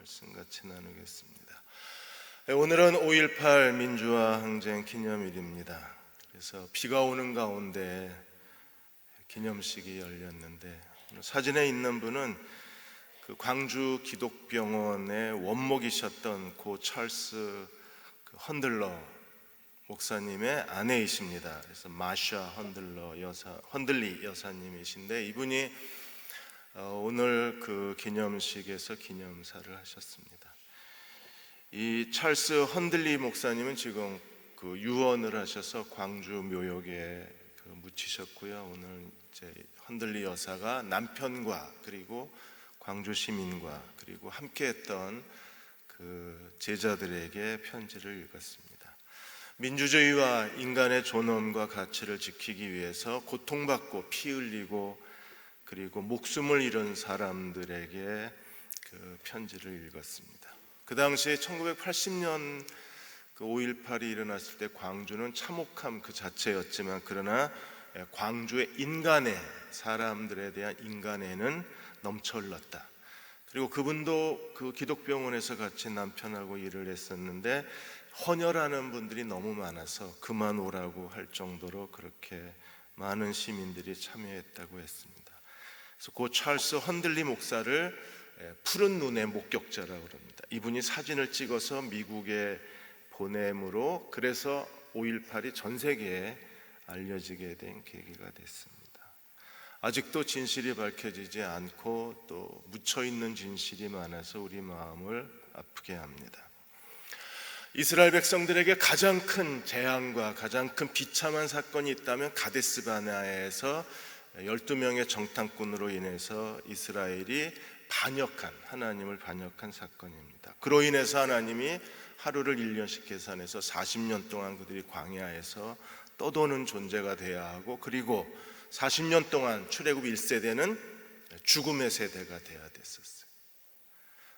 말씀 같이 나누겠습니다. 오늘은 5.18 민주화 항쟁 기념일입니다. 그래서 비가 오는 가운데 기념식이 열렸는데, 사진에 있는 분은 그 광주 기독병원의 원목이셨던 고 찰스 헌들러 목사님의 아내이십니다. 그래서 마샤 헌들리 여사님이신데, 이분이 오늘 그 기념식에서 기념사를 하셨습니다. 이 찰스 헌들리 목사님은 지금 그 유언을 하셔서 광주 묘역에 묻히셨고요. 오늘 이제 헌들리 여사가 남편과 그리고 광주 시민과 그리고 함께했던 그 제자들에게 편지를 읽었습니다. 민주주의와 인간의 존엄과 가치를 지키기 위해서 고통받고 피 흘리고 그리고 목숨을 잃은 사람들에게 그 편지를 읽었습니다. 그 당시에 1980년 그 5.18이 일어났을 때 광주는 참혹함 그 자체였지만, 그러나 광주의 인간애, 사람들에 대한 인간애는 넘쳐 흘렀다. 그리고 그분도 그 기독병원에서 같이 남편하고 일을 했었는데, 헌혈하는 분들이 너무 많아서 그만 오라고 할 정도로 그렇게 많은 시민들이 참여했다고 했습니다. 그래서 고 찰스 헌들리 목사를 푸른 눈의 목격자라고 합니다. 이분이 사진을 찍어서 미국에 보냄으로 그래서 5.18이 전 세계에 알려지게 된 계기가 됐습니다. 아직도 진실이 밝혀지지 않고 또 묻혀있는 진실이 많아서 우리 마음을 아프게 합니다. 이스라엘 백성들에게 가장 큰 재앙과 가장 큰 비참한 사건이 있다면 가데스 바네아에서 12명의 정탐꾼으로 인해서 이스라엘이 하나님을 반역한 사건입니다. 그로 인해서 하나님이 하루를 1년씩 계산해서 40년 동안 그들이 광야에서 떠도는 존재가 되어야 하고, 그리고 40년 동안 출애굽 1세대는 죽음의 세대가 되어야 됐었어요.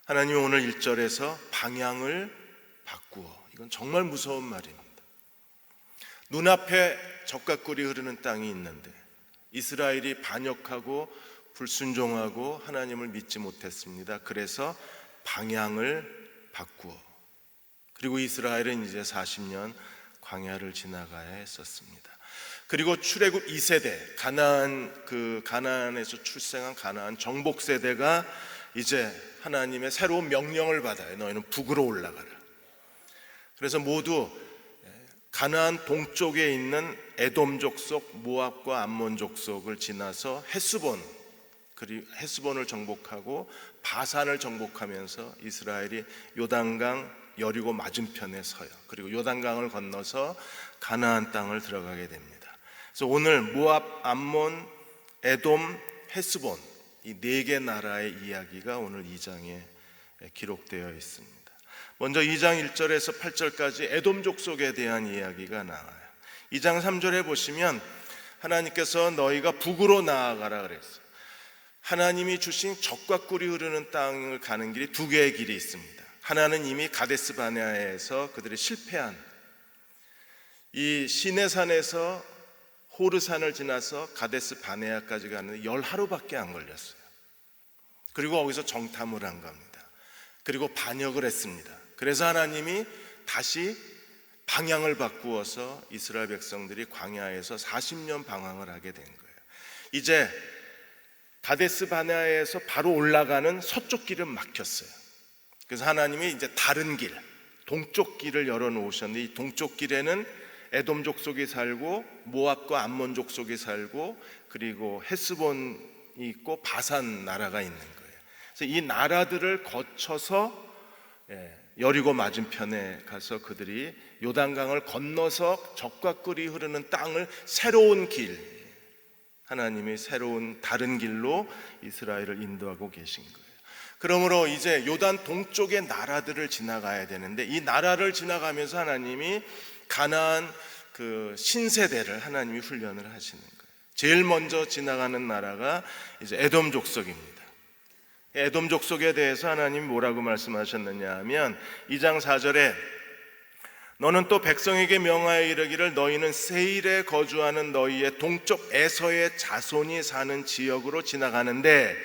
하나님이 오늘 1절에서 방향을 바꾸어, 이건 정말 무서운 말입니다. 눈앞에 적과 꿀이 흐르는 땅이 있는데 이스라엘이 반역하고 불순종하고 하나님을 믿지 못했습니다. 그래서 방향을 바꾸어, 그리고 이스라엘은 이제 40년 광야를 지나가야 했었습니다. 그리고 출애굽 2세대 가나안에서 출생한 가나안 정복 세대가 이제 하나님의 새로운 명령을 받아요. 너희는 북으로 올라가라. 그래서 모두 가나안 동쪽에 있는 에돔 족속, 모압과 암몬 족속을 지나서 헤스본을 정복하고 바산을 정복하면서 이스라엘이 요단강 여리고 맞은편에 서요. 그리고 요단강을 건너서 가나안 땅을 들어가게 됩니다. 그래서 오늘 모압, 암몬, 에돔, 헤스본 이 4개 나라의 이야기가 오늘 2장에 기록되어 있습니다. 먼저 2장 1절에서 8절까지 에돔 족속에 대한 이야기가 나와요. 2장 3절에 보시면 하나님께서 너희가 북으로 나아가라 그랬어요. 하나님이 주신 적과 꿀이 흐르는 땅을 가는 길이 2개의 길이 있습니다. 하나는 이미 가데스 바네아에서 그들이 실패한 이 시내산에서 호르산을 지나서 가데스 바네아까지 가는데 10하루밖에 안 걸렸어요. 그리고 거기서 정탐을 한 겁니다. 그리고 반역을 했습니다. 그래서 하나님이 다시 방향을 바꾸어서 이스라엘 백성들이 광야에서 40년 방황을 하게 된 거예요. 이제 가데스 바네아에서 바로 올라가는 서쪽 길은 막혔어요. 그래서 하나님이 이제 다른 길, 동쪽 길을 열어놓으셨는데, 이 동쪽 길에는 에돔 족속이 살고 모압과 암몬 족속이 살고 그리고 헤스본이 있고 바산 나라가 있는 거예요. 그래서 이 나라들을 거쳐서 여리고 맞은편에 가서 그들이 요단강을 건너서 적과 꿀이 흐르는 땅을 새로운 길, 하나님이 새로운 다른 길로 이스라엘을 인도하고 계신 거예요. 그러므로 이제 요단 동쪽의 나라들을 지나가야 되는데, 이 나라를 지나가면서 하나님이 가나안 그 신세대를 하나님이 훈련을 하시는 거예요. 제일 먼저 지나가는 나라가 이제 에돔 족속입니다. 에돔 족속에 대해서 하나님이 뭐라고 말씀하셨느냐 하면 2장 4절에 너는 또 백성에게 명하여 이르기를 너희는 세일에 거주하는 너희의 동쪽 에서의 자손이 사는 지역으로 지나가는데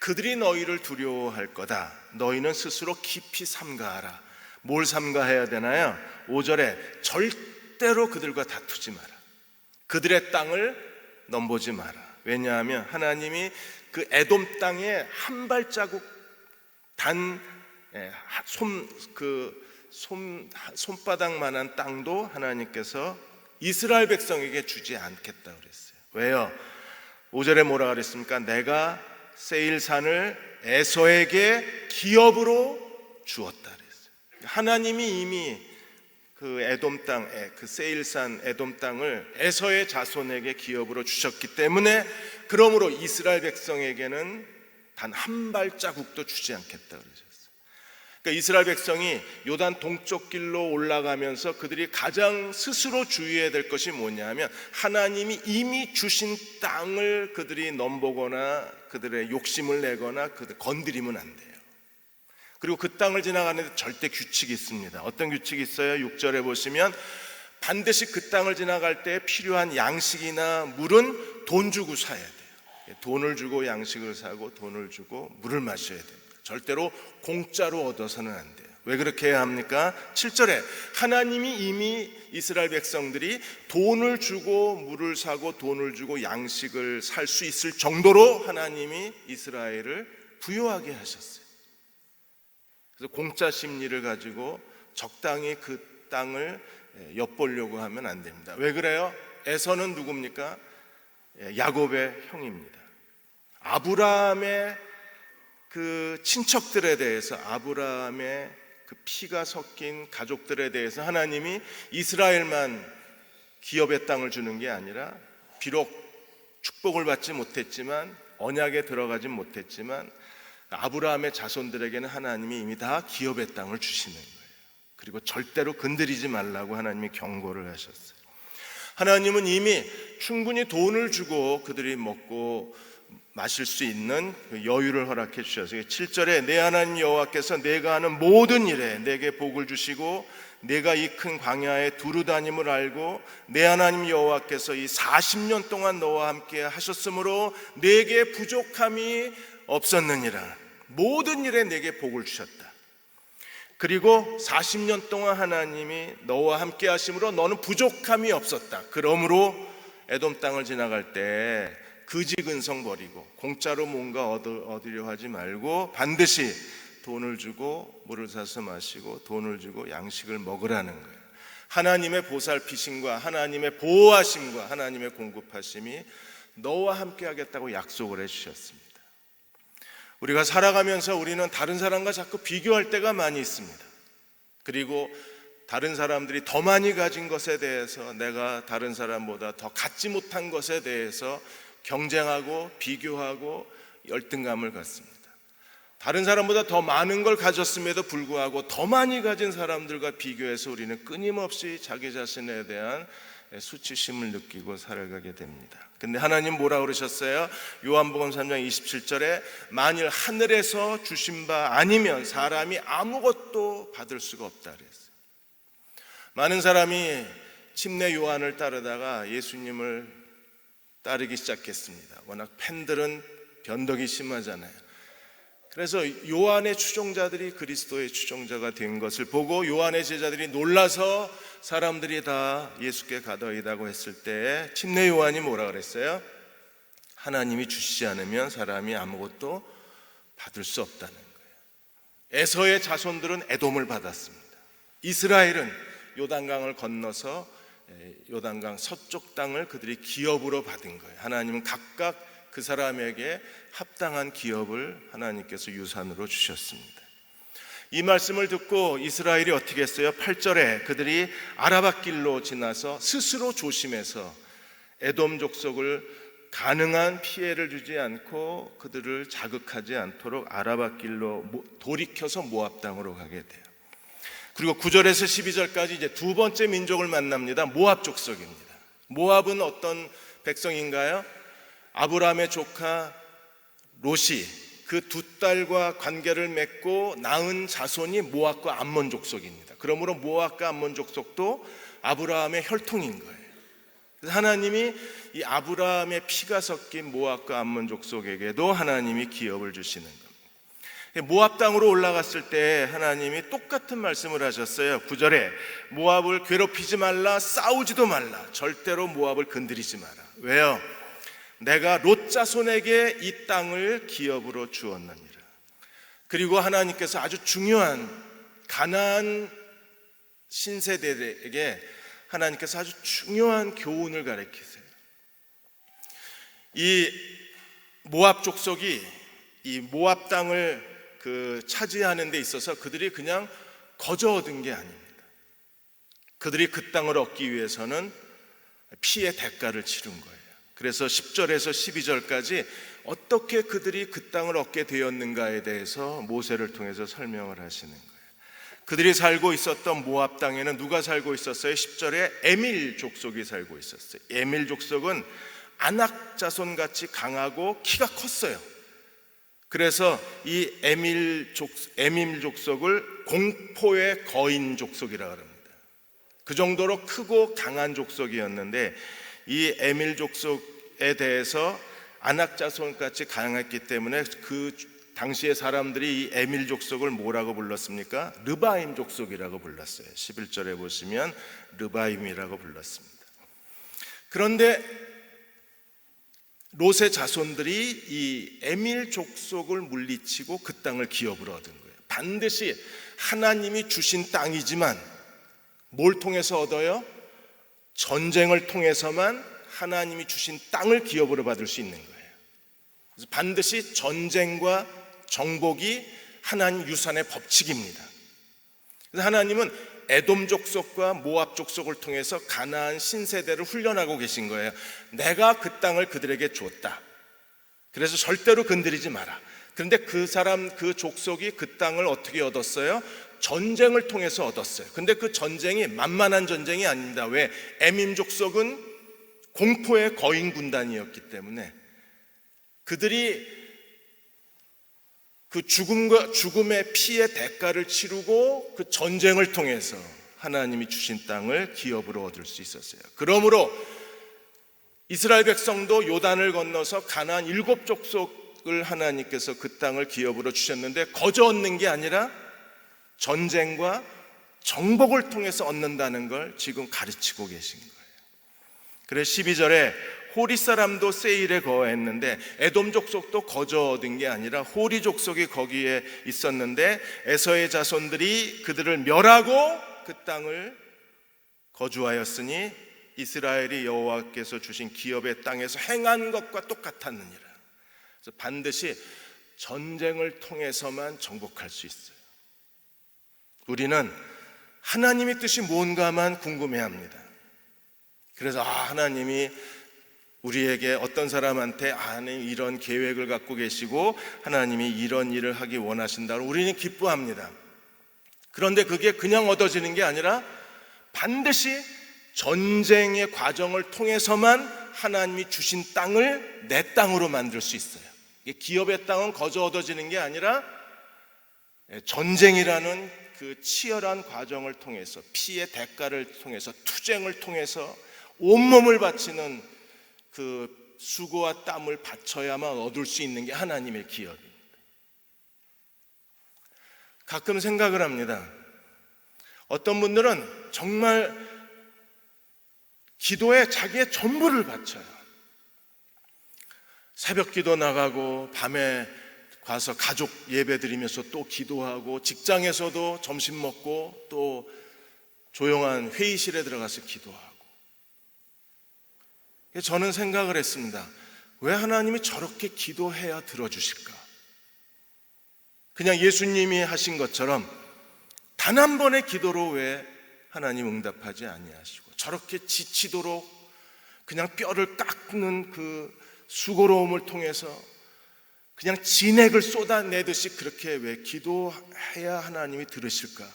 그들이 너희를 두려워할 거다. 너희는 스스로 깊이 삼가하라. 뭘 삼가해야 되나요? 5절에 절대로 그들과 다투지 마라. 그들의 땅을 넘보지 마라. 왜냐하면 하나님이 그 에돔 땅에 한 발자국 손바닥만한 땅도 하나님께서 이스라엘 백성에게 주지 않겠다 그랬어요. 왜요? 5절에 뭐라 그랬습니까? 내가 세일산을 에서에게 기업으로 주었다 그랬어요. 하나님이 이미 그 에돔 땅, 그 세일산 에돔 땅을 에서의 자손에게 기업으로 주셨기 때문에, 그러므로 이스라엘 백성에게는 단 한 발자국도 주지 않겠다 그러셨어요. 그러니까 이스라엘 백성이 요단 동쪽 길로 올라가면서 그들이 가장 스스로 주의해야 될 것이 뭐냐면, 하나님이 이미 주신 땅을 그들이 넘보거나 그들의 욕심을 내거나 그들 건드리면 안 돼요. 그리고 그 땅을 지나가는데 절대 규칙이 있습니다. 어떤 규칙이 있어요? 6절에 보시면 반드시 그 땅을 지나갈 때 필요한 양식이나 물은 돈 주고 사야 돼요. 돈을 주고 양식을 사고 돈을 주고 물을 마셔야 됩니다. 절대로 공짜로 얻어서는 안 돼요. 왜 그렇게 해야 합니까? 7절에 하나님이 이미 이스라엘 백성들이 돈을 주고 물을 사고 돈을 주고 양식을 살 수 있을 정도로 하나님이 이스라엘을 부유하게 하셨어요. 그래서 공짜 심리를 가지고 적당히 그 땅을 엿보려고 하면 안 됩니다. 왜 그래요? 에서는 누굽니까? 야곱의 형입니다. 아브라함의 그 친척들에 대해서, 아브라함의 그 피가 섞인 가족들에 대해서 하나님이 이스라엘만 기업의 땅을 주는 게 아니라, 비록 축복을 받지 못했지만, 언약에 들어가진 못했지만, 아브라함의 자손들에게는 하나님이 이미 다 기업의 땅을 주시는 거예요. 그리고 절대로 건드리지 말라고 하나님이 경고를 하셨어요. 하나님은 이미 충분히 돈을 주고 그들이 먹고 마실 수 있는 여유를 허락해 주셨어요. 7절에 내 하나님 여호와께서 내가 하는 모든 일에 내게 복을 주시고 내가 이 큰 광야에 두루 다님을 알고 내 하나님 여호와께서 이 40년 동안 너와 함께 하셨으므로 내게 부족함이 없었느니라. 모든 일에 내게 복을 주셨다. 그리고 40년 동안 하나님이 너와 함께 하심으로 너는 부족함이 없었다. 그러므로 에돔 땅을 지나갈 때 거지근성 버리고 공짜로 뭔가 얻으려 하지 말고 반드시 돈을 주고 물을 사서 마시고 돈을 주고 양식을 먹으라는 거예요. 하나님의 보살피심과 하나님의 보호하심과 하나님의 공급하심이 너와 함께 하겠다고 약속을 해주셨습니다. 우리가 살아가면서 우리는 다른 사람과 자꾸 비교할 때가 많이 있습니다. 그리고 다른 사람들이 더 많이 가진 것에 대해서, 내가 다른 사람보다 더 갖지 못한 것에 대해서 경쟁하고 비교하고 열등감을 갖습니다. 다른 사람보다 더 많은 걸 가졌음에도 불구하고 더 많이 가진 사람들과 비교해서 우리는 끊임없이 자기 자신에 대한 수치심을 느끼고 살아가게 됩니다. 근데 하나님 뭐라 그러셨어요? 요한복음 3장 27절에 만일 하늘에서 주신 바 아니면 사람이 아무것도 받을 수가 없다 그랬어요. 많은 사람이 침례 요한을 따르다가 예수님을 따르기 시작했습니다. 워낙 팬들은 변덕이 심하잖아요. 그래서 요한의 추종자들이 그리스도의 추종자가 된 것을 보고 요한의 제자들이 놀라서 사람들이 다 예수께 가더이다고 했을 때 침례 요한이 뭐라 그랬어요? 하나님이 주시지 않으면 사람이 아무것도 받을 수 없다는 거예요. 에서의 자손들은 에돔을 받았습니다. 이스라엘은 요단강을 건너서 요단강 서쪽 땅을 그들이 기업으로 받은 거예요. 하나님은 각각 그 사람에게 합당한 기업을 하나님께서 유산으로 주셨습니다. 이 말씀을 듣고 이스라엘이 어떻게 했어요? 8절에 그들이 아라바 길로 지나서 스스로 조심해서 에돔 족속을 가능한 피해를 주지 않고 그들을 자극하지 않도록 아라바 길로 돌이켜서 모압 땅으로 가게 돼요. 그리고 9절에서 12절까지 이제 두 번째 민족을 만납니다. 모압 족속입니다. 모압은 어떤 백성인가요? 아브라함의 조카 롯이 그 두 딸과 관계를 맺고 낳은 자손이 모압과 암몬 족속입니다. 그러므로 모압과 암몬 족속도 아브라함의 혈통인 거예요. 그래서 하나님이 이 아브라함의 피가 섞인 모압과 암몬 족속에게도 하나님이 기업을 주시는 겁니다. 모압 땅으로 올라갔을 때 하나님이 똑같은 말씀을 하셨어요. 9절에 모압을 괴롭히지 말라, 싸우지도 말라, 절대로 모압을 건드리지 마라. 왜요? 내가 롯 자손에게 이 땅을 기업으로 주었느니라. 그리고 하나님께서 아주 중요한 가나안 신세대에게 하나님께서 아주 중요한 교훈을 가르치세요. 이 모압 족속이 이 모압 땅을 차지하는 데 있어서 그들이 그냥 거저 얻은 게 아닙니다. 그들이 그 땅을 얻기 위해서는 피의 대가를 치른 거예요. 그래서 10절에서 12절까지 어떻게 그들이 그 땅을 얻게 되었는가에 대해서 모세를 통해서 설명을 하시는 거예요. 그들이 살고 있었던 모압 땅에는 누가 살고 있었어요? 10절에 에밀 족속이 살고 있었어요. 에밀 족속은 아낙 자손같이 강하고 키가 컸어요. 그래서 이 에밀 족속을 공포의 거인 족속이라고 합니다. 그 정도로 크고 강한 족속이었는데 이 에밀 족속에 대해서 아낙 자손같이 강했기 때문에 그 당시의 사람들이 이 에밀 족속을 뭐라고 불렀습니까? 르바임 족속이라고 불렀어요. 11절에 보시면 르바임이라고 불렀습니다. 그런데 롯의 자손들이 이 에밀 족속을 물리치고 그 땅을 기업으로 얻은 거예요. 반드시 하나님이 주신 땅이지만 뭘 통해서 얻어요? 전쟁을 통해서만 하나님이 주신 땅을 기업으로 받을 수 있는 거예요. 그래서 반드시 전쟁과 정복이 하나님 유산의 법칙입니다. 그래서 하나님은 에돔 족속과 모압 족속을 통해서 가나안 신세대를 훈련하고 계신 거예요. 내가 그 땅을 그들에게 줬다. 그래서 절대로 건드리지 마라. 그런데 그 족속이 그 땅을 어떻게 얻었어요? 전쟁을 통해서 얻었어요. 근데 그 전쟁이 만만한 전쟁이 아닙니다. 왜? 에밈 족속은 공포의 거인 군단이었기 때문에 그들이 그 죽음의 피의 대가를 치르고 그 전쟁을 통해서 하나님이 주신 땅을 기업으로 얻을 수 있었어요. 그러므로 이스라엘 백성도 요단을 건너서 가나안 7족속을 하나님께서 그 땅을 기업으로 주셨는데 거저 얻는 게 아니라 전쟁과 정복을 통해서 얻는다는 걸 지금 가르치고 계신 거예요. 그래서 12절에 호리 사람도 세일에 거했는데 에돔 족속도 거저 얻은 게 아니라 호리 족속이 거기에 있었는데 에서의 자손들이 그들을 멸하고 그 땅을 거주하였으니 이스라엘이 여호와께서 주신 기업의 땅에서 행한 것과 똑같았느니라. 그래서 반드시 전쟁을 통해서만 정복할 수 있어요. 우리는 하나님의 뜻이 뭔가만 궁금해합니다. 그래서 하나님이 우리에게 어떤 사람한테 하나님 이런 계획을 갖고 계시고 하나님이 이런 일을 하기 원하신다고 우리는 기뻐합니다. 그런데 그게 그냥 얻어지는 게 아니라 반드시 전쟁의 과정을 통해서만 하나님이 주신 땅을 내 땅으로 만들 수 있어요. 기업의 땅은 거저 얻어지는 게 아니라 전쟁이라는 그 치열한 과정을 통해서 피의 대가를 통해서 투쟁을 통해서 온몸을 바치는 그 수고와 땀을 바쳐야만 얻을 수 있는 게 하나님의 기업입니다. 가끔 생각을 합니다. 어떤 분들은 정말 기도에 자기의 전부를 바쳐요. 새벽 기도 나가고 밤에 가서 가족 예배 드리면서 또 기도하고 직장에서도 점심 먹고 또 조용한 회의실에 들어가서 기도하고. 저는 생각을 했습니다. 왜 하나님이 저렇게 기도해야 들어주실까? 그냥 예수님이 하신 것처럼 단 한 번의 기도로 왜 하나님 응답하지 아니하시고 저렇게 지치도록 그냥 뼈를 깎는 그 수고로움을 통해서 그냥 진액을 쏟아내듯이 그렇게 왜 기도해야 하나님이 들으실까?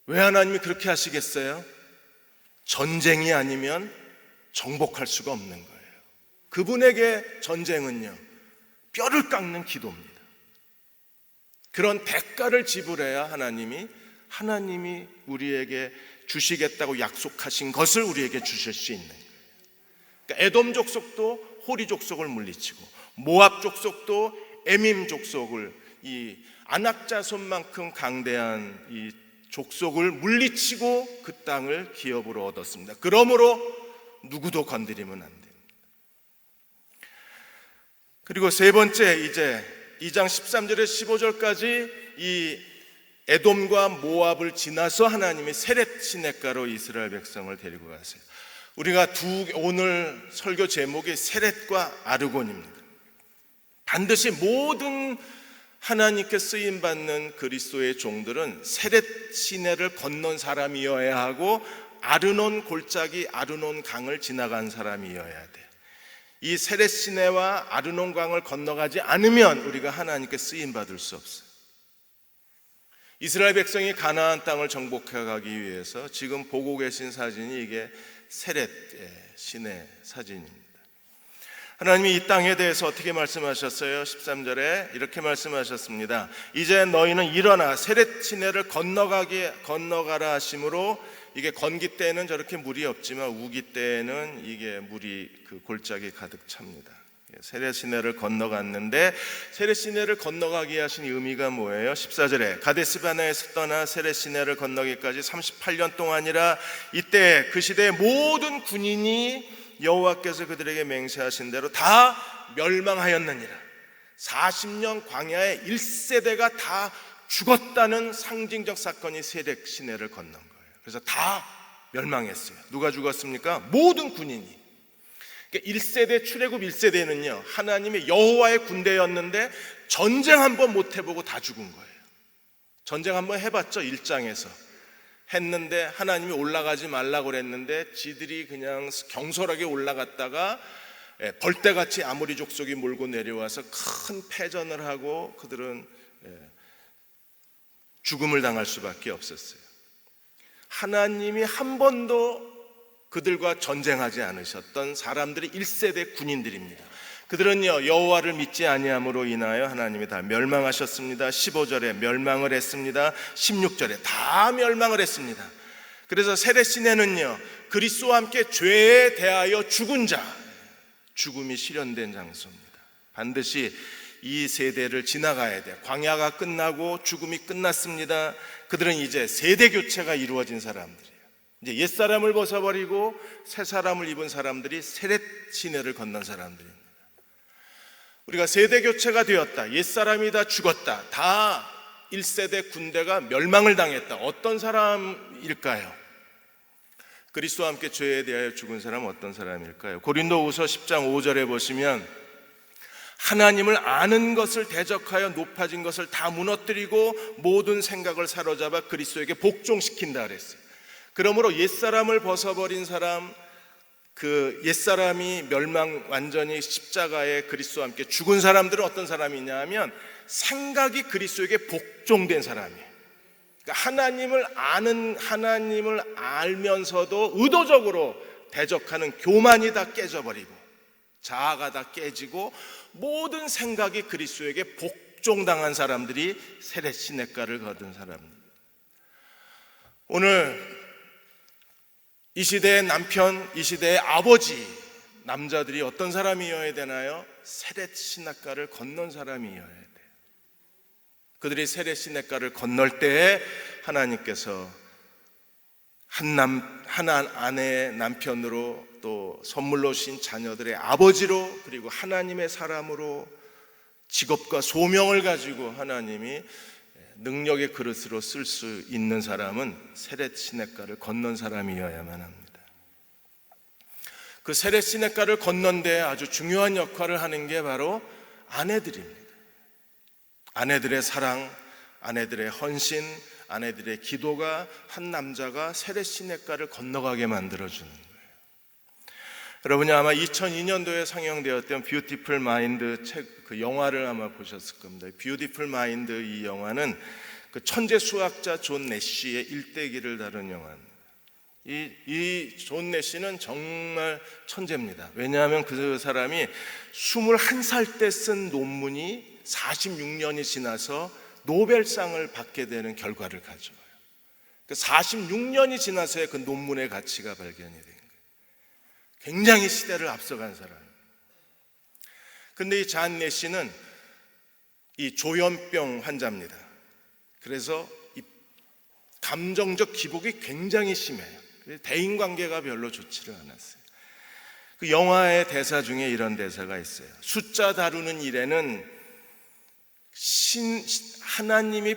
왜 하나님이 그렇게 하시겠어요? 전쟁이 아니면 정복할 수가 없는 거예요. 그분에게 전쟁은요, 뼈를 깎는 기도입니다. 그런 대가를 지불해야 하나님이 우리에게 주시겠다고 약속하신 것을 우리에게 주실 수 있는 거예요. 그러니까 에돔 족속도 호리 족속을 물리치고 모압 족속도 에밈 족속을, 이 아낙 자손만큼 강대한 이 족속을 물리치고 그 땅을 기업으로 얻었습니다. 그러므로 누구도 건드리면 안 됩니다. 그리고 세 번째, 이제 2장 13절에 15절까지 이 에돔과 모압을 지나서 하나님이 세렛 시냇가로 이스라엘 백성을 데리고 가세요. 우리가 오늘 설교 제목이 세렛과 아르곤입니다. 반드시 모든 하나님께 쓰임받는 그리스도의 종들은 세렛 시내를 건넌 사람이어야 하고 아르논 골짜기 아르논 강을 지나간 사람이어야 돼. 이 세렛 시내와 아르논 강을 건너가지 않으면 우리가 하나님께 쓰임받을 수 없어요. 이스라엘 백성이 가나안 땅을 정복해 가기 위해서 지금 보고 계신 사진이 이게 세렛 시내 사진입니다. 하나님이 이 땅에 대해서 어떻게 말씀하셨어요? 13절에 이렇게 말씀하셨습니다. 이제 너희는 일어나 세렛 시내를 건너가라 하심으로, 이게 건기 때는 저렇게 물이 없지만 우기 때는 이게 물이 그 골짜기 가득 찹니다. 세렛 시내를 건너갔는데 세렛 시내를 건너가게 하신 의미가 뭐예요? 14절에 가데스 바네에서 떠나 세렛 시내를 건너기까지 38년 동안이라, 이때 그 시대의 모든 군인이 여호와께서 그들에게 맹세하신 대로 다 멸망하였느니라. 40년 광야에 1세대가 다 죽었다는 상징적 사건이 세렛 시내를 건넌 거예요. 그래서 다 멸망했어요. 누가 죽었습니까? 모든 군인이. 1세대 출애굽 1세대는요 하나님의 여호와의 군대였는데 전쟁 한번 못 해보고 다 죽은 거예요. 전쟁 한번 해봤죠. 1장에서 했는데 하나님이 올라가지 말라고 그랬는데 지들이 그냥 경솔하게 올라갔다가 벌떼같이 아모리 족속이 몰고 내려와서 큰 패전을 하고 그들은 죽음을 당할 수밖에 없었어요. 하나님이 한 번도 그들과 전쟁하지 않으셨던 사람들이 1세대 군인들입니다. 그들은요 여호와를 믿지 아니함으로 인하여 하나님이 다 멸망하셨습니다. 15절에 멸망을 했습니다. 16절에 다 멸망을 했습니다. 그래서 세렛 시내는요 그리스도와 함께 죄에 대하여 죽은 자, 죽음이 실현된 장소입니다. 반드시 이 세대를 지나가야 돼요. 광야가 끝나고 죽음이 끝났습니다. 그들은 이제 세대 교체가 이루어진 사람들이에요. 이제 옛사람을 벗어버리고 새 사람을 입은 사람들이 세렛 시내를 건넌 사람들입니다. 우리가 세대 교체가 되었다, 옛사람이 다 죽었다, 다 1세대 군대가 멸망을 당했다. 어떤 사람일까요? 그리스도와 함께 죄에 대하여 죽은 사람은 어떤 사람일까요? 고린도후서 10장 5절에 보시면 하나님을 아는 것을 대적하여 높아진 것을 다 무너뜨리고 모든 생각을 사로잡아 그리스도에게 복종시킨다 그랬어요. 그러므로 옛사람을 벗어버린 사람, 그 옛사람이 완전히 십자가에 그리스도와 함께 죽은 사람들은 어떤 사람이냐 하면 생각이 그리스도에게 복종된 사람이에요. 그러니까 하나님을 알면서도 의도적으로 대적하는 교만이 다 깨져버리고 자아가 다 깨지고 모든 생각이 그리스도에게 복종당한 사람들이 세렛 시냇가를 거둔 사람입니다. 오늘 이 시대의 남편, 이 시대의 아버지, 남자들이 어떤 사람이어야 되나요? 세렛 시냇가를 건넌 사람이어야 돼요. 그들이 세렛 시냇가를 건널 때에 하나님께서 한 아내의 남편으로, 또 선물로 주신 자녀들의 아버지로, 그리고 하나님의 사람으로 직업과 소명을 가지고 하나님이 능력의 그릇으로 쓸 수 있는 사람은 세렛 시냇가를 건넌 사람이어야만 합니다. 그 세렛 시냇가를 건넌 데 아주 중요한 역할을 하는 게 바로 아내들입니다. 아내들의 사랑, 아내들의 헌신, 아내들의 기도가 한 남자가 세렛 시냇가를 건너가게 만들어주는 거예요. 여러분이 아마 2002년도에 상영되었던 뷰티풀 마인드 그 영화를 아마 보셨을 겁니다. 뷰티풀 마인드, 이 영화는 그 천재 수학자 존 내쉬의 일대기를 다룬 영화입니다. 이 존 내쉬는 정말 천재입니다. 왜냐하면 그 사람이 21살 때 쓴 논문이 46년이 지나서 노벨상을 받게 되는 결과를 가져와요. 46년이 지나서야 그 논문의 가치가 발견이 된 거예요. 굉장히 시대를 앞서간 사람. 근데 이 잔 내시는 이 조현병 환자입니다. 그래서 이 감정적 기복이 굉장히 심해요. 대인관계가 별로 좋지를 않았어요. 그 영화의 대사 중에 이런 대사가 있어요. 숫자 다루는 일에는 하나님이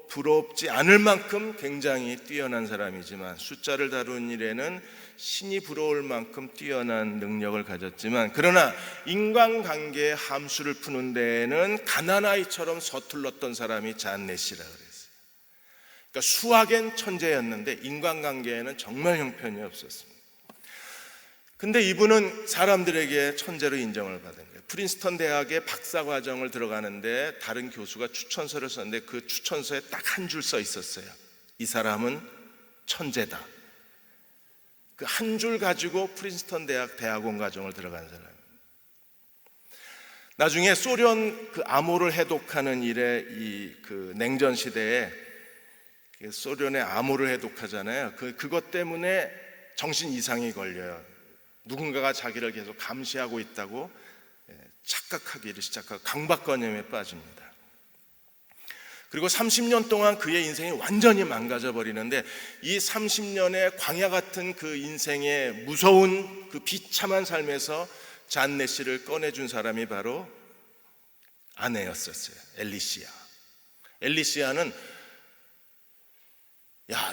부럽지 않을 만큼 굉장히 뛰어난 사람이지만, 숫자를 다루는 일에는 신이 부러울 만큼 뛰어난 능력을 가졌지만, 그러나 인간관계의 함수를 푸는 데에는 가난아이처럼 서툴렀던 사람이 잔 내시라 그랬어요. 그러니까 수학엔 천재였는데 인간관계에는 정말 형편이 없었습니다. 근데 이분은 사람들에게 천재로 인정을 받은 거예요. 프린스턴 대학의 박사과정을 들어가는데 다른 교수가 추천서를 썼는데 그 추천서에 딱 한 줄 써 있었어요. 이 사람은 천재다. 그 한 줄 가지고 프린스턴 대학 대학원 과정을 들어간 사람. 나중에 소련 그 암호를 해독하는 일에 그 냉전 시대에 소련의 암호를 해독하잖아요. 그것 때문에 정신 이상이 걸려요. 누군가가 자기를 계속 감시하고 있다고 착각하기를 시작하고 강박관념에 빠집니다. 그리고 30년 동안 그의 인생이 완전히 망가져 버리는데, 이 30년의 광야 같은 그 인생의 무서운 그 비참한 삶에서 잔 내시를 꺼내준 사람이 바로 아내였었어요. 엘리시아. 엘리시아는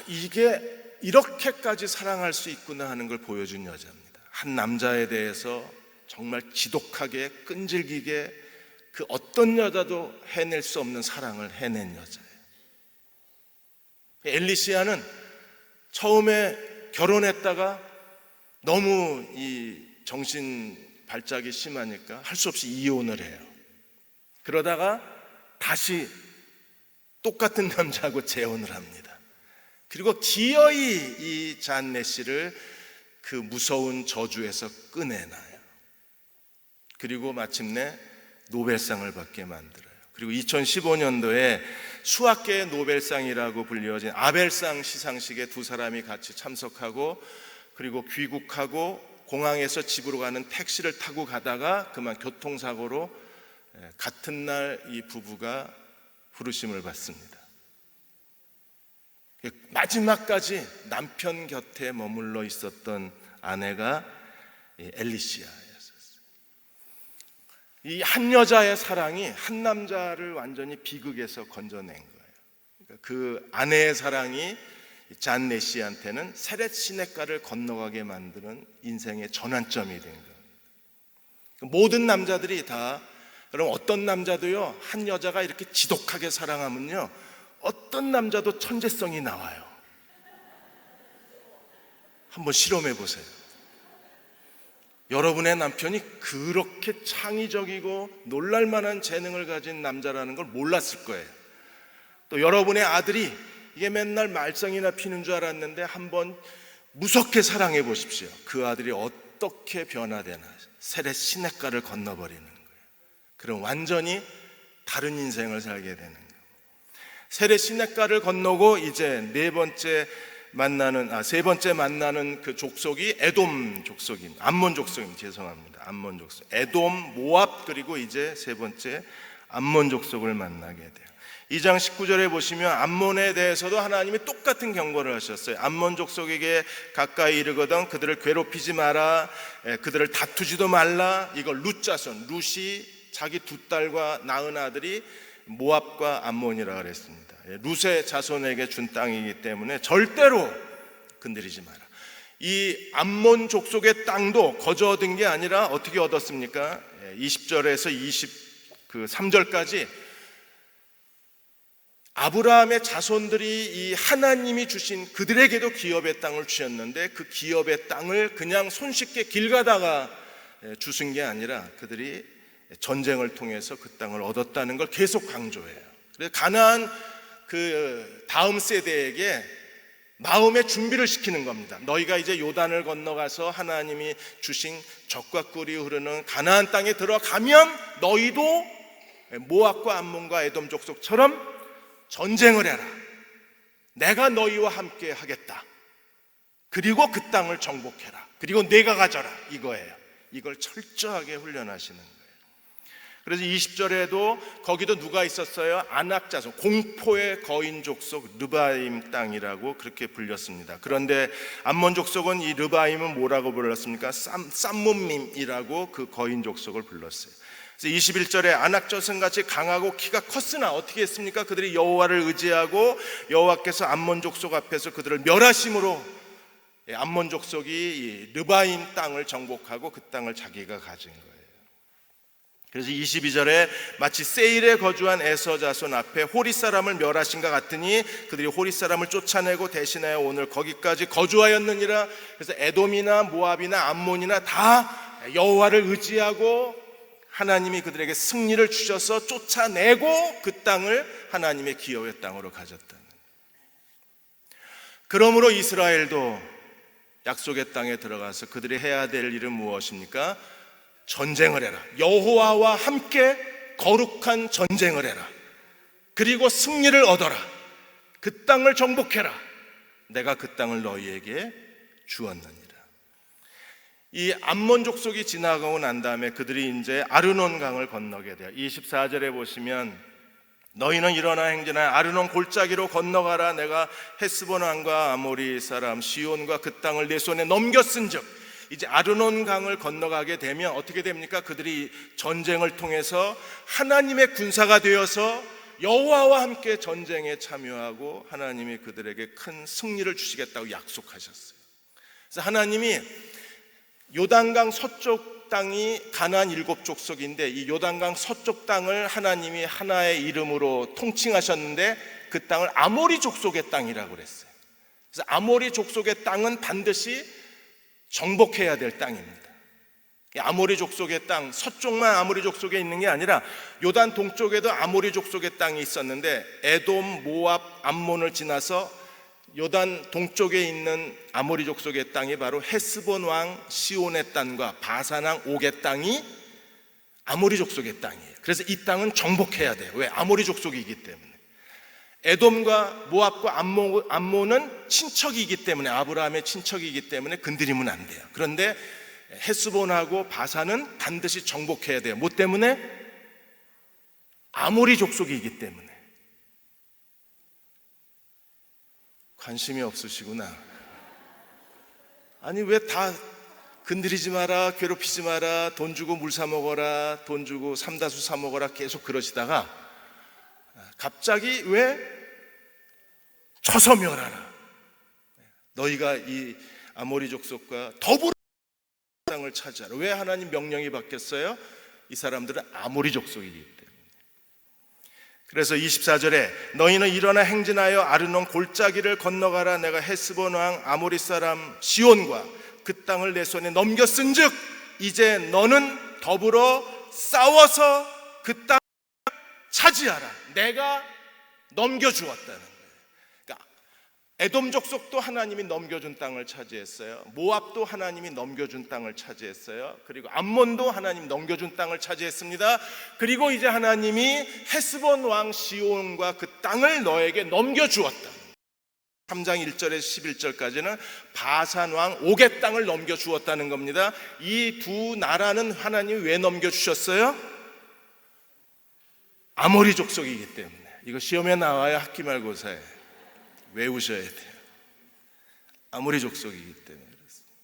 이게 이렇게까지 사랑할 수 있구나 하는 걸 보여준 여자입니다. 한 남자에 대해서 정말 지독하게 끈질기게 그 어떤 여자도 해낼 수 없는 사랑을 해낸 여자예요. 엘리시아는 처음에 결혼했다가 너무 이 정신 발작이 심하니까 할 수 없이 이혼을 해요. 그러다가 다시 똑같은 남자하고 재혼을 합니다. 그리고 기어이 이 잔 내시를 그 무서운 저주에서 꺼내놔요. 그리고 마침내 노벨상을 받게 만들어요. 그리고 2015년도에 수학계의 노벨상이라고 불리워진 아벨상 시상식에 두 사람이 같이 참석하고, 그리고 귀국하고 공항에서 집으로 가는 택시를 타고 가다가 그만 교통사고로 같은 날 이 부부가 부르심을 받습니다. 마지막까지 남편 곁에 머물러 있었던 아내가 엘리시아였었어요. 이 한 여자의 사랑이 한 남자를 완전히 비극에서 건져낸 거예요. 그러니까 그 아내의 사랑이 잔 내시한테는 세렛 시내가를 건너가게 만드는 인생의 전환점이 된 거예요. 모든 남자들이 다, 그럼 어떤 남자도요, 한 여자가 이렇게 지독하게 사랑하면요, 어떤 남자도 천재성이 나와요. 한번 실험해 보세요. 여러분의 남편이 그렇게 창의적이고 놀랄만한 재능을 가진 남자라는 걸 몰랐을 거예요. 또 여러분의 아들이 이게 맨날 말썽이나 피는 줄 알았는데 한번 무섭게 사랑해 보십시오. 그 아들이 어떻게 변화되나, 세례 시냇가를 건너버리는 거예요. 그럼 완전히 다른 인생을 살게 되는 거예요. 세례 시냇가를 건너고 이제 세 번째 만나는 그 족속이 에돔 족속입니다. 암몬 족속입니다. 죄송합니다. 암몬 족속. 에돔, 모압, 그리고 이제 세 번째 암몬 족속을 만나게 돼요. 2장 19절에 보시면 암몬에 대해서도 하나님이 똑같은 경고를 하셨어요. 암몬 족속에게 가까이 이르거든 그들을 괴롭히지 마라, 그들을 다투지도 말라. 이걸 룻 자손, 룻이 자기 두 딸과 낳은 아들이 모압과 암몬이라 그랬습니다. 룻의 자손에게 준 땅이기 때문에 절대로 건드리지 마라. 이 암몬 족속의 땅도 거저 얻은 게 아니라 어떻게 얻었습니까? 20절에서 23절까지 아브라함의 자손들이 이 하나님이 주신 그들에게도 기업의 땅을 주셨는데, 그 기업의 땅을 그냥 손쉽게 길 가다가 주신 게 아니라 그들이 전쟁을 통해서 그 땅을 얻었다는 걸 계속 강조해요. 그래서 가나안 그 다음 세대에게 마음의 준비를 시키는 겁니다. 너희가 이제 요단을 건너가서 하나님이 주신 젖과 꿀이 흐르는 가나안 땅에 들어가면 너희도 모압과 암몬과 에돔 족속처럼 전쟁을 해라. 내가 너희와 함께 하겠다. 그리고 그 땅을 정복해라. 그리고 내가 가져라, 이거예요. 이걸 철저하게 훈련하시는 거예요. 그래서 20절에도 거기도 누가 있었어요? 아낙 자손, 공포의 거인 족속 르바임 땅이라고 그렇게 불렸습니다. 그런데 암몬 족속은 이 르바임은 뭐라고 불렀습니까? 쌈문밈이라고 그 거인 족속을 불렀어요. 그래서 21절에 아낙 자손같이 강하고 키가 컸으나 어떻게 했습니까? 그들이 여호와를 의지하고 여호와께서 암몬 족속 앞에서 그들을 멸하심으로 암몬 족속이 이 르바임 땅을 정복하고 그 땅을 자기가 가진 거예요. 그래서 22절에 마치 세일에 거주한 에서 자손 앞에 호리 사람을 멸하신 것 같으니 그들이 호리 사람을 쫓아내고 대신하여 오늘 거기까지 거주하였느니라. 그래서 에돔이나 모압이나 암몬이나 다 여호와를 의지하고 하나님이 그들에게 승리를 주셔서 쫓아내고 그 땅을 하나님의 기업의 땅으로 가졌다는. 그러므로 이스라엘도 약속의 땅에 들어가서 그들이 해야 될 일은 무엇입니까? 전쟁을 해라. 여호와와 함께 거룩한 전쟁을 해라. 그리고 승리를 얻어라. 그 땅을 정복해라. 내가 그 땅을 너희에게 주었느니라. 이 암몬 족속이 지나가고 난 다음에 그들이 이제 아르논 강을 건너게 돼요. 24절에 보시면 너희는 일어나 행진하여 아르논 골짜기로 건너가라. 내가 헤스본 왕과 아모리 사람 시온과 그 땅을 내 손에 넘겼은즉. 이제 아르논 강을 건너가게 되면 어떻게 됩니까? 그들이 전쟁을 통해서 하나님의 군사가 되어서 여호와와 함께 전쟁에 참여하고 하나님이 그들에게 큰 승리를 주시겠다고 약속하셨어요. 그래서 하나님이 요단강 서쪽 땅이 가나안 7족속인데 이 요단강 서쪽 땅을 하나님이 하나의 이름으로 통칭하셨는데 그 땅을 아모리 족속의 땅이라고 그랬어요. 그래서 아모리 족속의 땅은 반드시 정복해야 될 땅입니다. 아모리 족속의 땅, 서쪽만 아모리 족속에 있는 게 아니라 요단 동쪽에도 아모리 족속의 땅이 있었는데 에돔, 모압, 암몬을 지나서 요단 동쪽에 있는 아모리 족속의 땅이 바로 헤스본 왕 시온의 땅과 바산 왕 옥의 땅이 아모리 족속의 땅이에요. 그래서 이 땅은 정복해야 돼요. 왜? 아모리 족속이기 때문에. 에돔과 모압과 암몬은 친척이기 때문에, 아브라함의 친척이기 때문에 건드리면 안 돼요. 그런데 헤스본하고 바산은 반드시 정복해야 돼요. 뭐 때문에? 아모리 족속이기 때문에. 관심이 없으시구나. 아니 왜 다 건드리지 마라, 괴롭히지 마라, 돈 주고 물 사 먹어라, 돈 주고 삼다수 사 먹어라 계속 그러시다가 갑자기 왜 쳐서 멸하라. 너희가 이 아모리 족속과 더불어 땅을 차지하라. 왜 하나님 명령이 바뀌었어요? 이 사람들은 아모리 족속이기 때문에. 그래서 24절에 너희는 일어나 행진하여 아르논 골짜기를 건너가라. 내가 헤스본 왕 아모리 사람 시온과 그 땅을 내 손에 넘겼은즉 이제 너는 더불어 싸워서 그 땅을 차지하라. 내가 넘겨주었다는 거예요. 그러니까 에돔 족속도 하나님이 넘겨준 땅을 차지했어요. 모압도 하나님이 넘겨준 땅을 차지했어요. 그리고 암몬도 하나님 넘겨준 땅을 차지했습니다. 그리고 이제 하나님이 헤스본 왕 시온과 그 땅을 너에게 넘겨주었다. 3장 1절에서 11절까지는 바산 왕 옥의 땅을 넘겨주었다는 겁니다. 이 두 나라는 하나님이 왜 넘겨주셨어요? 아모리 족속이기 때문에. 이거 시험에 나와요. 학기 말고사에 외우셔야 돼요. 아모리 족속이기 때문에 그렇습니다.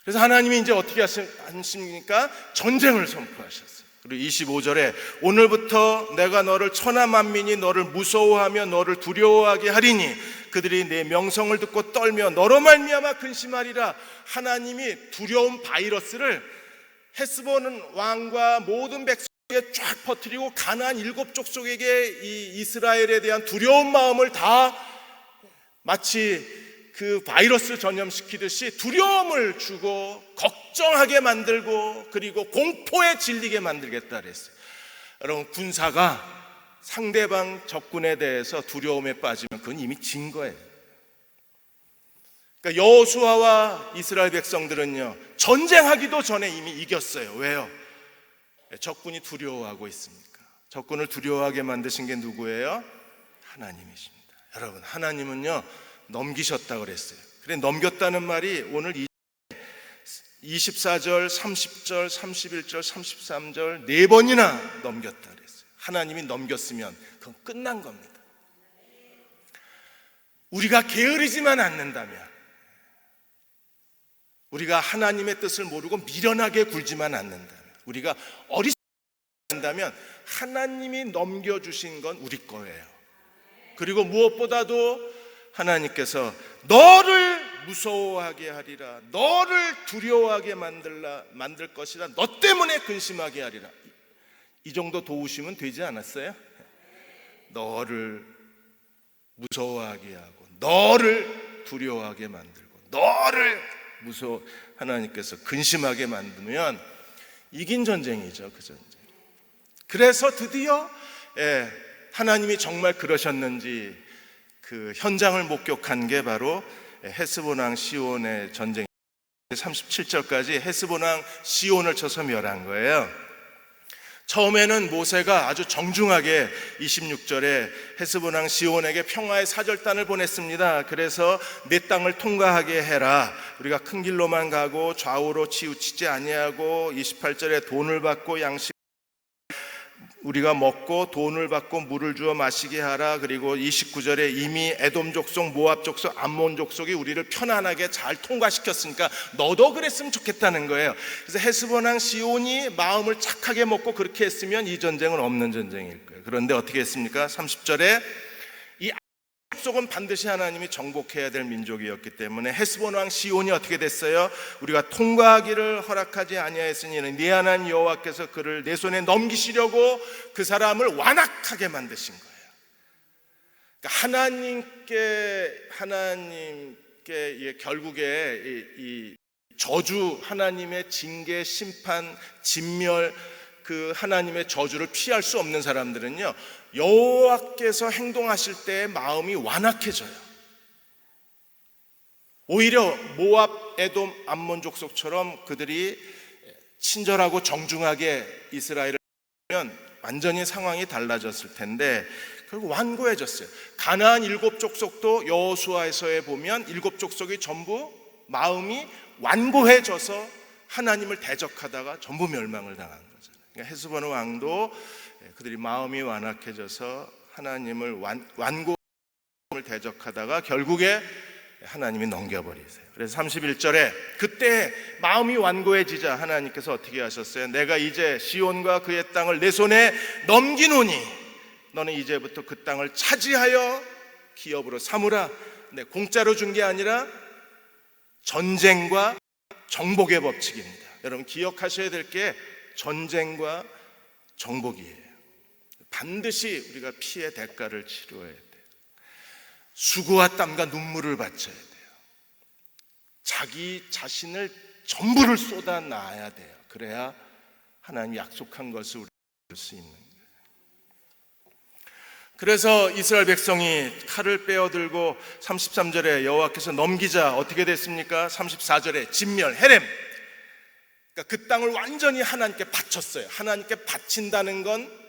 그래서 하나님이 이제 어떻게 하십니까? 전쟁을 선포하셨어요. 그리고 25절에 오늘부터 내가 너를 천하 만민이 너를 무서워하며 너를 두려워하게 하리니 그들이 내 명성을 듣고 떨며 너로 말미암아 근심하리라. 하나님이 두려운 바이러스를 헤스본 왕과 모든 백성에게 쫙 퍼뜨리고 가나안 7족속에게 이 이스라엘에 대한 두려운 마음을 다 마치 그 바이러스 전염시키듯이 두려움을 주고 걱정하게 만들고 그리고 공포에 질리게 만들겠다 그랬어요. 여러분, 군사가 상대방 적군에 대해서 두려움에 빠지면 그건 이미 진 거예요. 그러니까 여호수아와 이스라엘 백성들은요, 전쟁하기도 전에 이미 이겼어요. 왜요? 적군이 두려워하고 있으니까. 적군을 두려워하게 만드신 게 누구예요? 하나님이십니다. 여러분, 하나님은요 넘기셨다고 그랬어요. 그래, 넘겼다는 말이 오늘 24절, 30절, 31절, 33절 4번이나 넘겼다 그랬어요. 하나님이 넘겼으면 그건 끝난 겁니다. 우리가 게으르지만 않는다면, 우리가 하나님의 뜻을 모르고 미련하게 굴지만 않는다면, 우리가 어리석다면 하나님이 넘겨주신 건 우리 거예요. 그리고 무엇보다도 하나님께서 너를 무서워하게 하리라, 너를 두려워하게 만들 것이라, 너 때문에 근심하게 하리라. 이 정도 도우시면 되지 않았어요? 너를 무서워하게 하고 너를 두려워하게 만들고 너를 하나님께서 근심하게 만들면 이긴 전쟁이죠, 그 전쟁. 그래서 드디어 하나님이 정말 그러셨는지 그 현장을 목격한 게 바로 헤스본 왕 시온의 전쟁. 37절까지 헤스본 왕 시온을 쳐서 멸한 거예요. 처음에는 모세가 아주 정중하게 26절에 헤스본 왕 시온에게 평화의 사절단을 보냈습니다. 그래서 내 땅을 통과하게 해라. 우리가 큰 길로만 가고 좌우로 치우치지 아니하고, 28절에 돈을 받고 양식 우리가 먹고 돈을 받고 물을 주어 마시게 하라. 그리고 29절에 이미 에돔 족속, 모압 족속, 암몬 족속이 우리를 편안하게 잘 통과시켰으니까 너도 그랬으면 좋겠다는 거예요. 그래서 헤스본 왕 시온이 마음을 착하게 먹고 그렇게 했으면 이 전쟁은 없는 전쟁일 거예요. 그런데 어떻게 했습니까? 30절에 이 족속은 반드시 하나님이 정복해야 될 민족이었기 때문에 헤스본 왕 시온이 어떻게 됐어요? 우리가 통과하기를 허락하지 아니하였으니 네 하나님 여호와께서 그를 내 손에 넘기시려고 그 사람을 완악하게 만드신 거예요. 그러니까 하나님께 결국에 이 저주, 하나님의 징계, 심판, 진멸, 그 하나님의 저주를 피할 수 없는 사람들은요, 여호와께서 행동하실 때 마음이 완악해져요. 오히려 모압, 에돔, 암몬 족속처럼 그들이 친절하고 정중하게 이스라엘을 하면 완전히 상황이 달라졌을 텐데 결국 완고해졌어요. 가나안 7족속도 여호수아에서에 보면 7족속이 전부 마음이 완고해져서 하나님을 대적하다가 전부 멸망을 당한 거잖아요. 그러니까 헤스본 왕도 그들이 마음이 완악해져서 하나님을 완고를 대적하다가 결국에 하나님이 넘겨버리세요. 그래서 31절에 그때 마음이 완고해지자 하나님께서 어떻게 하셨어요? 내가 이제 시온과 그의 땅을 내 손에 넘기노니 너는 이제부터 그 땅을 차지하여 기업으로 삼으라. 네, 공짜로 준 게 아니라 전쟁과 정복의 법칙입니다. 여러분 기억하셔야 될 게 전쟁과 정복이에요. 반드시 우리가 피의 대가를 치러야 돼요. 수고와 땀과 눈물을 바쳐야 돼요. 자기 자신을 전부를 쏟아 놔야 돼요. 그래야 하나님 약속한 것을 우리가 볼 수 있는 거예요. 그래서 이스라엘 백성이 칼을 빼어들고 33절에 여호와께서 넘기자 어떻게 됐습니까? 34절에 진멸, 헤렘. 그러니까 그 땅을 완전히 하나님께 바쳤어요. 하나님께 바친다는 건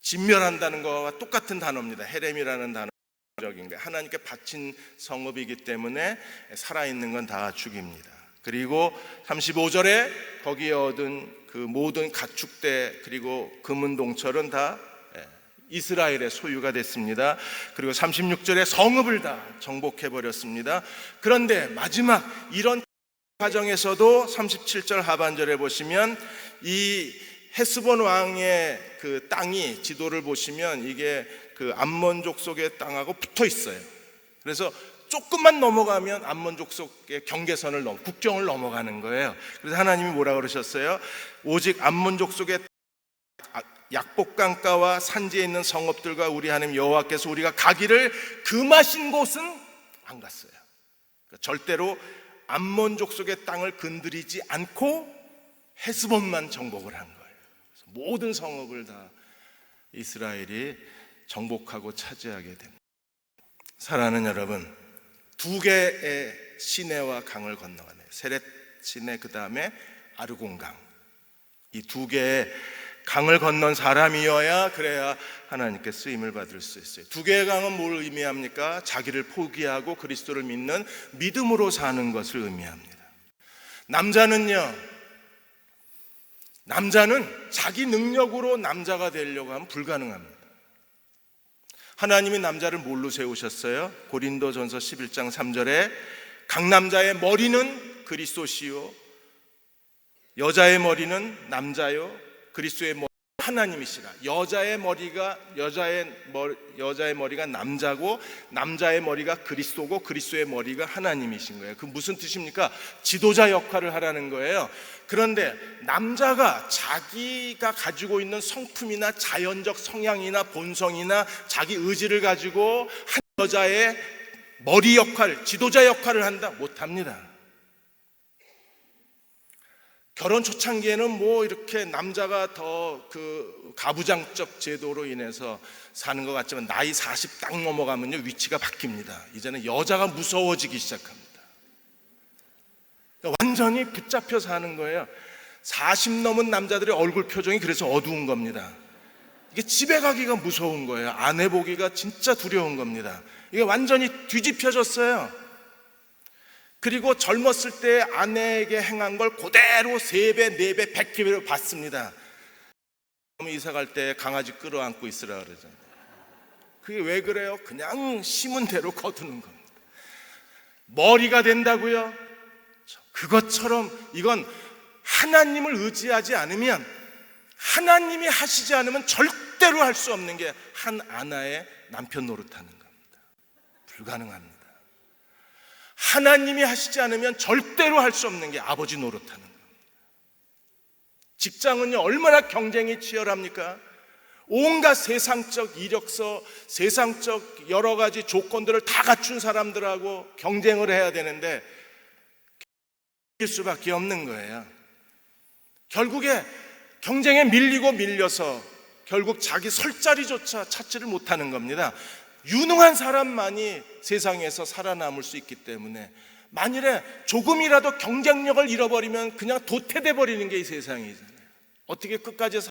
진멸한다는 것과 똑같은 단어입니다. 헤렘이라는 단어적인 게 하나님께 바친 성읍이기 때문에 살아있는 건 다 죽입니다. 그리고 35절에 거기에 얻은 그 모든 가축대 그리고 금은동철은 다 이스라엘의 소유가 됐습니다. 그리고 36절에 성읍을 다 정복해버렸습니다. 그런데 마지막 이런 과정에서도 37절 하반절에 보시면 이 헤스본 왕의 그 땅이 지도를 보시면 이게 그 암몬 족속의 땅하고 붙어 있어요. 그래서 조금만 넘어가면 암몬 족속의 경계선을 국경을 넘어가는 거예요. 그래서 하나님이 뭐라 그러셨어요? 오직 암몬 족속의 약복강가와 산지에 있는 성읍들과 우리 하나님 여호와께서 우리가 가기를 금하신 곳은 안 갔어요. 그러니까 절대로 암몬 족속의 땅을 건드리지 않고 헤스본만 정복을 한 거예요. 모든 성읍을 다 이스라엘이 정복하고 차지하게 됩니다. 사랑하는 여러분, 두 개의 시내와 강을 건너가네요. 세렛 시내, 그 다음에 아르곤강. 이 두 개의 강을 건넌 사람이어야 그래야 하나님께 쓰임을 받을 수 있어요. 두 개의 강은 뭘 의미합니까? 자기를 포기하고 그리스도를 믿는 믿음으로 사는 것을 의미합니다. 남자는 자기 능력으로 남자가 되려고 하면 불가능합니다. 하나님이 남자를 뭘로 세우셨어요? 고린도전서 11장 3절에 각 남자의 머리는 그리스도시요 여자의 머리는 남자요 그리스도의 머리 하나님이시라. 여자의 머리가 남자고 남자의 머리가 그리스도고 그리스도의 머리가 하나님이신 거예요. 그 무슨 뜻입니까? 지도자 역할을 하라는 거예요. 그런데 남자가 자기가 가지고 있는 성품이나 자연적 성향이나 본성이나 자기 의지를 가지고 한 여자의 머리 역할, 지도자 역할을 한다? 못합니다. 결혼 초창기에는 뭐 이렇게 남자가 더 그 가부장적 제도로 인해서 사는 것 같지만 나이 40 딱 넘어가면요 위치가 바뀝니다. 이제는 여자가 무서워지기 시작합니다. 그러니까 완전히 붙잡혀 사는 거예요. 40 넘은 남자들의 얼굴 표정이 그래서 어두운 겁니다. 이게 집에 가기가 무서운 거예요. 아내 보기가 진짜 두려운 겁니다. 이게 완전히 뒤집혀졌어요. 그리고 젊었을 때 아내에게 행한 걸 그대로 3배, 4배, 100배로 받습니다. 이사 갈 때 강아지 끌어안고 있으라 그러잖아요. 그게 왜 그래요? 그냥 심은 대로 거두는 겁니다. 머리가 된다고요? 그것처럼 이건 하나님을 의지하지 않으면, 하나님이 하시지 않으면 절대로 할 수 없는 게 한 아내의 남편 노릇하는 겁니다. 불가능합니다. 하나님이 하시지 않으면 절대로 할 수 없는 게 아버지 노릇하는 겁니다. 직장은요 얼마나 경쟁이 치열합니까? 온갖 세상적 이력서, 세상적 여러 가지 조건들을 다 갖춘 사람들하고 경쟁을 해야 되는데 이길 수밖에 없는 거예요. 결국에 경쟁에 밀려서 결국 자기 설 자리조차 찾지를 못하는 겁니다. 유능한 사람만이 세상에서 살아남을 수 있기 때문에 만일에 조금이라도 경쟁력을 잃어버리면 그냥 도태돼 버리는 게 이 세상이잖아요. 어떻게 끝까지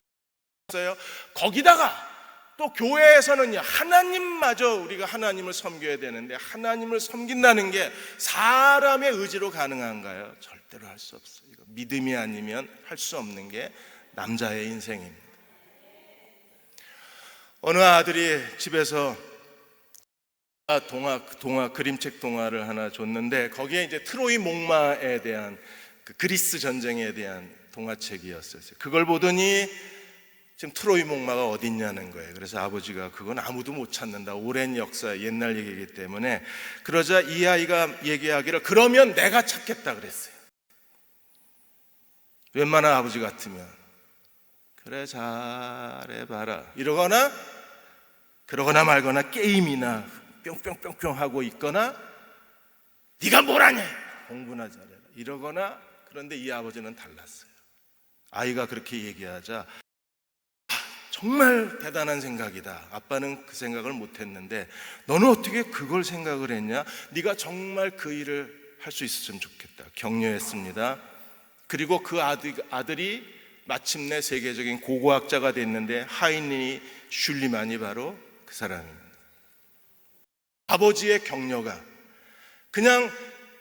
살았어요? 거기다가 또 교회에서는요 하나님마저 우리가 하나님을 섬겨야 되는데 하나님을 섬긴다는 게 사람의 의지로 가능한가요? 절대로 할 수 없어요. 이거 믿음이 아니면 할 수 없는 게 남자의 인생입니다. 어느 아들이 집에서 동화 그림책 동화를 하나 줬는데 거기에 이제 트로이 목마에 대한 그 그리스 전쟁에 대한 동화책이었어요. 그걸 보더니 지금 트로이 목마가 어디 있냐는 거예요. 그래서 아버지가 그건 아무도 못 찾는다. 오랜 역사, 옛날 얘기이기 때문에. 그러자 이 아이가 얘기하기를 그러면 내가 찾겠다 그랬어요. 웬만한 아버지 같으면 그래 잘해봐라 이러거나 그러거나 말거나 게임이나 뿅뿅뿅뿅 하고 있거나 네가 뭘 아냐 공부나 잘해라 이러거나. 그런데 이 아버지는 달랐어요. 아이가 그렇게 얘기하자 정말 대단한 생각이다. 아빠는 그 생각을 못했는데 너는 어떻게 그걸 생각을 했냐? 네가 정말 그 일을 할 수 있었으면 좋겠다. 격려했습니다. 그리고 그 아들이 마침내 세계적인 고고학자가 됐는데 하이니 슐리만이 바로 그 사람입니다. 아버지의 격려가 그냥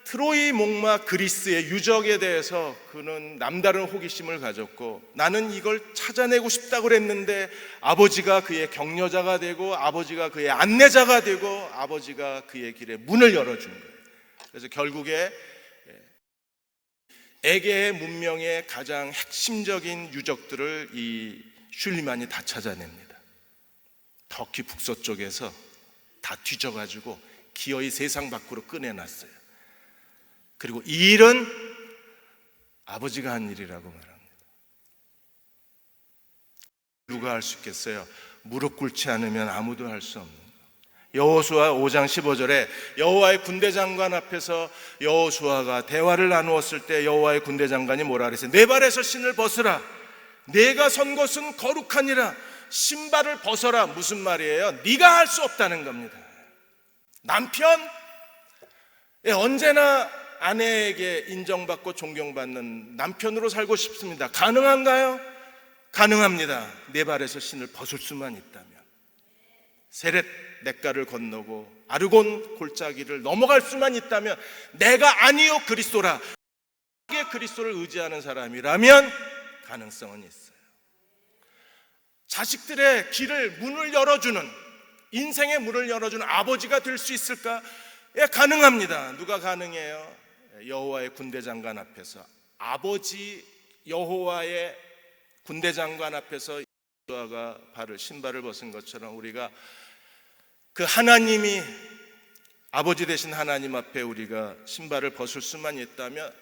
트로이 목마 그리스의 유적에 대해서 그는 남다른 호기심을 가졌고 나는 이걸 찾아내고 싶다고 그랬는데 아버지가 그의 격려자가 되고 아버지가 그의 안내자가 되고 아버지가 그의 길에 문을 열어준 거예요. 그래서 결국에 에게의 문명의 가장 핵심적인 유적들을 이 슐리만이 다 찾아냅니다. 터키 북서쪽에서 다 뒤져가지고 기어이 세상 밖으로 꺼내놨어요. 그리고 이 일은 아버지가 한 일이라고 말합니다. 누가 할 수 있겠어요? 무릎 꿇지 않으면 아무도 할 수 없는 거. 여호수아 5장 15절에 여호와의 군대 장관 앞에서 여호수아가 대화를 나누었을 때 여호와의 군대 장관이 뭐라 그랬어요? 내 발에서 신을 벗으라. 내가 선 것은 거룩하니라. 신발을 벗어라. 무슨 말이에요? 네가 할 수 없다는 겁니다. 남편 언제나 아내에게 인정받고 존경받는 남편으로 살고 싶습니다. 가능한가요? 가능합니다. 내 발에서 신을 벗을 수만 있다면. 세렛 냇가를 건너고 아르곤 골짜기를 넘어갈 수만 있다면 내가 아니요 그리스도라, 그리스도를 의지하는 사람이라면 가능성은 있어요. 자식들의 문을 열어주는, 인생의 문을 열어주는 아버지가 될 수 있을까? 예, 가능합니다. 누가 가능해요? 여호와의 군대장관 앞에서, 아버지 여호와의 군대장관 앞에서 여호와가 신발을 벗은 것처럼 우리가 그 하나님이, 아버지 되신 하나님 앞에 우리가 신발을 벗을 수만 있다면,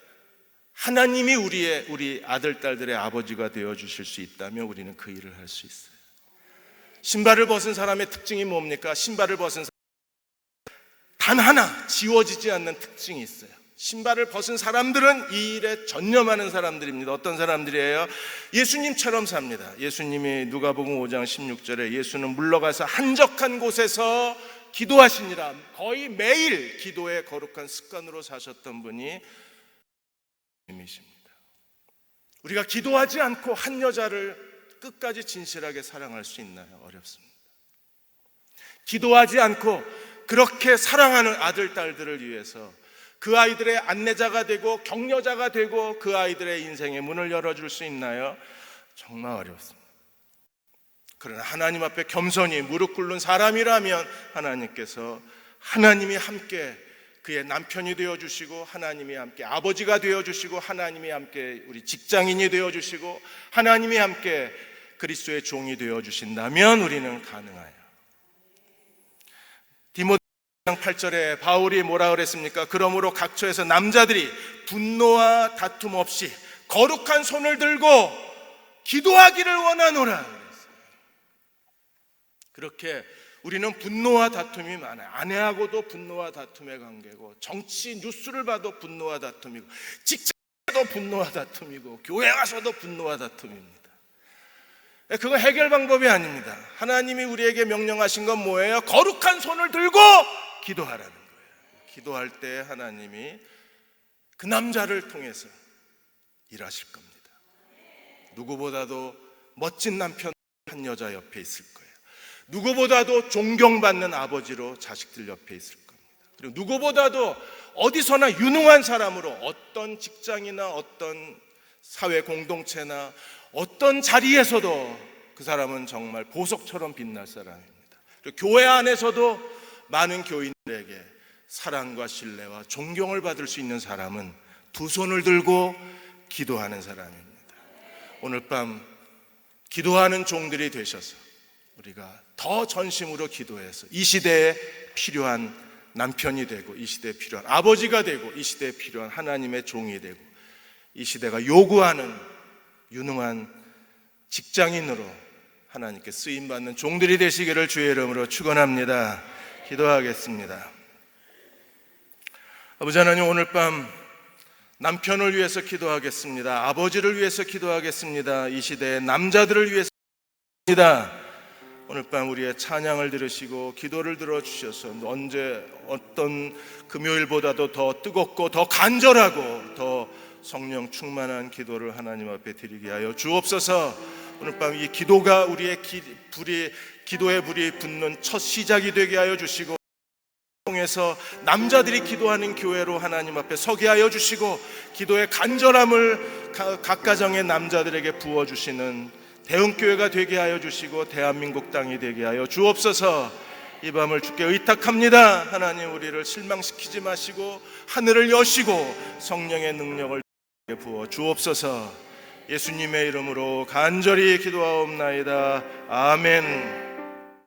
하나님이 우리 아들, 딸들의 아버지가 되어주실 수 있다면 우리는 그 일을 할 수 있어요. 신발을 벗은 사람의 특징이 뭡니까? 신발을 벗은 사람 단 하나 지워지지 않는 특징이 있어요. 신발을 벗은 사람들은 이 일에 전념하는 사람들입니다. 어떤 사람들이에요? 예수님처럼 삽니다. 예수님이 누가복음 5장 16절에 예수는 물러가서 한적한 곳에서 기도하시니라, 거의 매일 기도의 거룩한 습관으로 사셨던 분이 예수님이십니다. 우리가 기도하지 않고 한 여자를 끝까지 진실하게 사랑할 수 있나요? 어렵습니다. 기도하지 않고 그렇게 사랑하는 아들, 딸들을 위해서 그 아이들의 안내자가 되고 격려자가 되고 그 아이들의 인생의 문을 열어줄 수 있나요? 정말 어렵습니다. 그러나 하나님 앞에 겸손히 무릎 꿇는 사람이라면 하나님께서, 하나님이 함께 그의 남편이 되어주시고, 하나님이 함께 아버지가 되어주시고, 하나님이 함께 우리 직장인이 되어주시고, 하나님이 함께 그리스도의 종이 되어주신다면 우리는 가능해요. 디모데 8절에 바울이 뭐라 그랬습니까? 그러므로 각처에서 남자들이 분노와 다툼 없이 거룩한 손을 들고 기도하기를 원하노라. 그렇게 우리는 분노와 다툼이 많아요. 아내하고도 분노와 다툼의 관계고, 정치 뉴스를 봐도 분노와 다툼이고, 직장에도 분노와 다툼이고, 교회 와서도 분노와 다툼입니다. 그거 해결 방법이 아닙니다. 하나님이 우리에게 명령하신 건 뭐예요? 거룩한 손을 들고 기도하라는 거예요. 기도할 때 하나님이 그 남자를 통해서 일하실 겁니다. 누구보다도 멋진 남편 한 여자 옆에 있을 거예요. 누구보다도 존경받는 아버지로 자식들 옆에 있을 겁니다. 그리고 누구보다도 어디서나 유능한 사람으로, 어떤 직장이나 어떤 사회 공동체나 어떤 자리에서도 그 사람은 정말 보석처럼 빛날 사람입니다. 그리고 교회 안에서도 많은 교인들에게 사랑과 신뢰와 존경을 받을 수 있는 사람은 두 손을 들고 기도하는 사람입니다. 오늘 밤 기도하는 종들이 되셔서 우리가 더 전심으로 기도해서 이 시대에 필요한 남편이 되고, 이 시대에 필요한 아버지가 되고, 이 시대에 필요한 하나님의 종이 되고, 이 시대가 요구하는 유능한 직장인으로 하나님께 쓰임받는 종들이 되시기를 주의 이름으로 축원합니다. 기도하겠습니다. 아버지 하나님, 오늘 밤 남편을 위해서 기도하겠습니다. 아버지를 위해서 기도하겠습니다. 이 시대의 남자들을 위해서 기도합니다. 오늘 밤 우리의 찬양을 들으시고 기도를 들어주셔서 언제 어떤 금요일보다도 더 뜨겁고 더 간절하고 더 성령 충만한 기도를 하나님 앞에 드리게 하여 주옵소서. 오늘 밤 이 기도가 우리의 기도의 불이 붙는 첫 시작이 되게 하여 주시고, 통해서 남자들이 기도하는 교회로 하나님 앞에 서게 하여 주시고, 기도의 간절함을 각 가정의 남자들에게 부어주시는 대흥교회가 되게 하여 주시고, 대한민국 땅이 되게 하여 주옵소서. 이 밤을 주께 의탁합니다. 하나님, 우리를 실망시키지 마시고 하늘을 여시고 성령의 능력을 부어 주옵소서. 예수님의 이름으로 간절히 기도하옵나이다. 아멘.